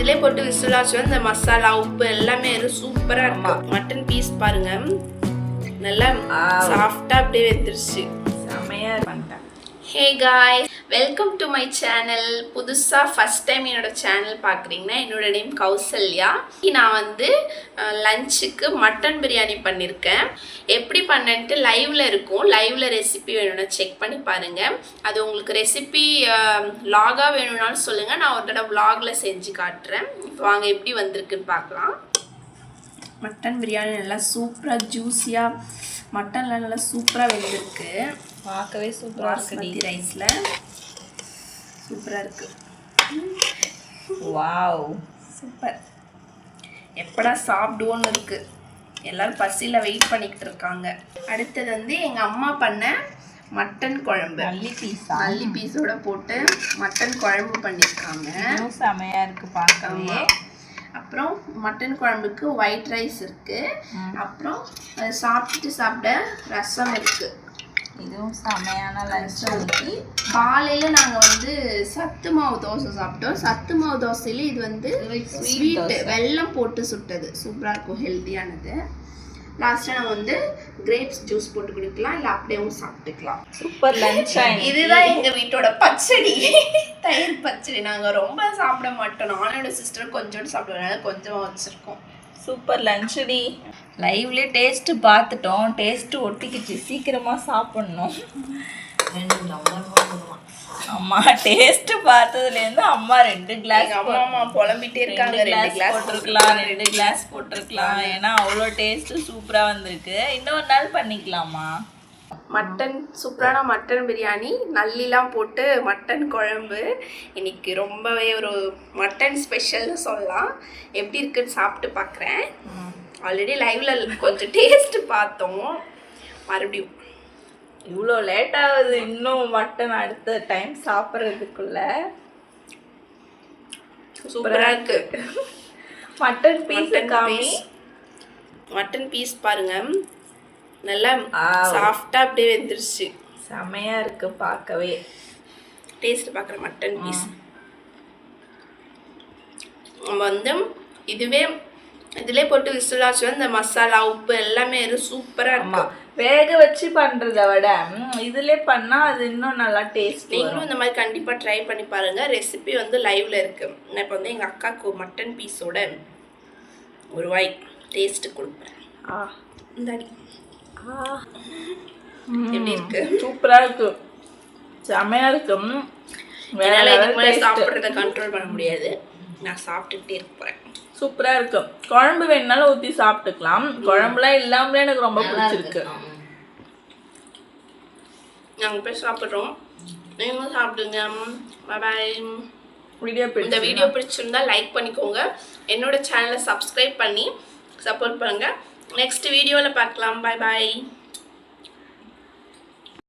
இதிலே போட்டு விசிலாச்சு இந்த மசாலா உப்பு எல்லாமே சூப்பரா இருக்கு. மட்டன் பீஸ் பாருங்க நல்லா சாஃப்டா அப்படியே வெந்துருச்சு. செமையா பண்ணிட்டேன். Hey guys, welcome to my channel. புதுசாக ஃபஸ்ட் டைம் என்னோட சேனல் பார்க்குறீங்கன்னா என்னோட நேம் கௌசல்யா. நான் வந்து லஞ்சுக்கு மட்டன் பிரியாணி பண்ணியிருக்கேன். எப்படி பண்ணேன்ட்டு லைவில் இருக்கும். லைவில் ரெசிபி வேணும்னா செக் பண்ணி பாருங்கள். அது உங்களுக்கு ரெசிபி வ்ளாகாக வேணும்னாலும் சொல்லுங்கள், நான் ஒரு தடவை வ்ளாகில் செஞ்சு காட்டுறேன். இப்போ வாங்க எப்படி வந்திருக்குன்னு பார்க்கலாம். மட்டன் பிரியாணி நல்லா சூப்பராக ஜூஸியாக மட்டன்லாம் நல்லா சூப்பராக வெந்திருக்கு. பார்க்கவே சூப்பராக இருக்குது. ரைஸில் சூப்பராக இருக்குது. Wow, super. எப்படா சாப்பிடுவோன்னு இருக்குது. எல்லோரும் பசியில் வெயிட் பண்ணிக்கிட்டு இருக்காங்க. அடுத்தது வந்து எங்கள் அம்மா பண்ண மட்டன் குழம்பு. நல்லி பீஸோட போட்டு மட்டன் குழம்பு பண்ணியிருக்காங்க. செமையாக இருக்குது பார்க்கவே. அப்புறம் மட்டன் குழம்புக்கு ஒயிட் ரைஸ் இருக்குது. அப்புறம் அதை சாப்பிட ரசம் இருக்குது. இதுவும் செமையான லஞ்ச். காலையில் நாங்கள் வந்து சத்து மாவு தோசை சாப்பிட்டோம். சத்து மாவு தோசையில் இது வந்து ஸ்வீட்டு வெல்லம் போட்டு சுட்டது. சூப்பராக இருக்கும், ஹெல்த்தியானது. லாஸ்ட்டாக நம்ம வந்து கிரேப்ஸ் ஜூஸ் போட்டு குடிக்கலாம், இல்லை அப்படியேவும் சாப்பிட்டுக்கலாம். Super lunch. இதுதான் எங்கள் வீட்டோட பச்சடி, தயிர் பச்சடி. நாங்கள் ரொம்ப சாப்பிட மாட்டோம். நானோட சிஸ்டர் கொஞ்சோண்டு சாப்பிடுறதுனால கொஞ்சமாக வச்சுருக்கோம். சூப்பர் லஞ்சுடி. லைவ்லேயே டேஸ்ட்டு பார்த்துட்டோம். டேஸ்ட்டு ஒட்டிக்கிச்சு. சீக்கிரமாக சாப்பிட்ணும். அம்மா டேஸ்ட்டு பார்த்ததுலேருந்து அம்மா 2 கிளாஸ் அம்மா புலம்பிட்டே இருக்காங்க. 2 கிளாஸ் போட்டிருக்கலாம், 2 கிளாஸ் போட்டிருக்கலாம். ஏன்னா அவ்வளோ டேஸ்ட்டு சூப்பராக வந்திருக்கு. இன்னொரு நாள் பண்ணிக்கலாமா? மட்டன் சூப்பரான மட்டன் பிரியாணி, நல்லிலாம் போட்டு மட்டன் குழம்பு. இன்னைக்கு ரொம்பவே ஒரு மட்டன் ஸ்பெஷல்னு சொல்லலாம். எப்படி இருக்குன்னு சாப்பிட்டு பார்க்குறேன். ஆல்ரெடி லைவில் கொஞ்சம் டேஸ்ட்டு பார்த்தோம். மறுபடியும் இவ்வளோ லேட் ஆகுது இன்னும் மட்டன் அடுத்த டைம் சாப்பிட்றதுக்குள்ள. சூப்பராக இருக்கு. மட்டன் பீஸ் மட்டன் பீஸ் பாருங்க நல்லா சாஃப்டாக அப்படியே வெந்துருச்சு. செமையாக இருக்குது பார்க்கவே. டேஸ்ட் பார்க்குற மட்டன் பீஸ் நம்ம வந்து இதிலே போட்டு விசிலாச்சு இந்த மசாலா உப்பு எல்லாமே சூப்பராக இருக்கும். வேக வச்சு பண்ணுறத விட இதிலே பண்ணால் அது இன்னும் நல்லா டேஸ்ட். நீங்களும் இந்த மாதிரி கண்டிப்பாக ட்ரை பண்ணி பாருங்கள். ரெசிபி வந்து லைவில் இருக்குது. நான் இப்போ வந்து எங்கள் அக்காவுக்கு மட்டன் பீஸோட ஒரு வாய் டேஸ்ட்டு கொடுப்பேன். இந்தாடி எப்படி இருக்கு? சூப்பராக இருக்கு, செமையாக இருக்கும். என்னால் இதுக்கு மேலே சாப்பிட்றத கண்ட்ரோல் பண்ண முடியாது. நான் சாப்பிட்டுக்கிட்டே இருக்க போகிறேன். சூப்பராக இருக்கும். குழம்பு வேணுனாலும் ஊற்றி சாப்பிட்டுக்கலாம். குழம்புலாம் இல்லாமலே எனக்கு ரொம்ப பிடிச்சிருக்கு. நாங்கள் போய் சாப்பிட்றோம், நீங்களும் சாப்பிடுங்க. பாய். இந்த வீடியோ பிடிச்சிருந்தா லைக் பண்ணிக்கோங்க. என்னோட சேனலை சப்ஸ்கிரைப் பண்ணி சப்போர்ட் பண்ணுங்கள். நெக்ஸ்ட் வீடியோவில் பார்க்கலாம். பாய்.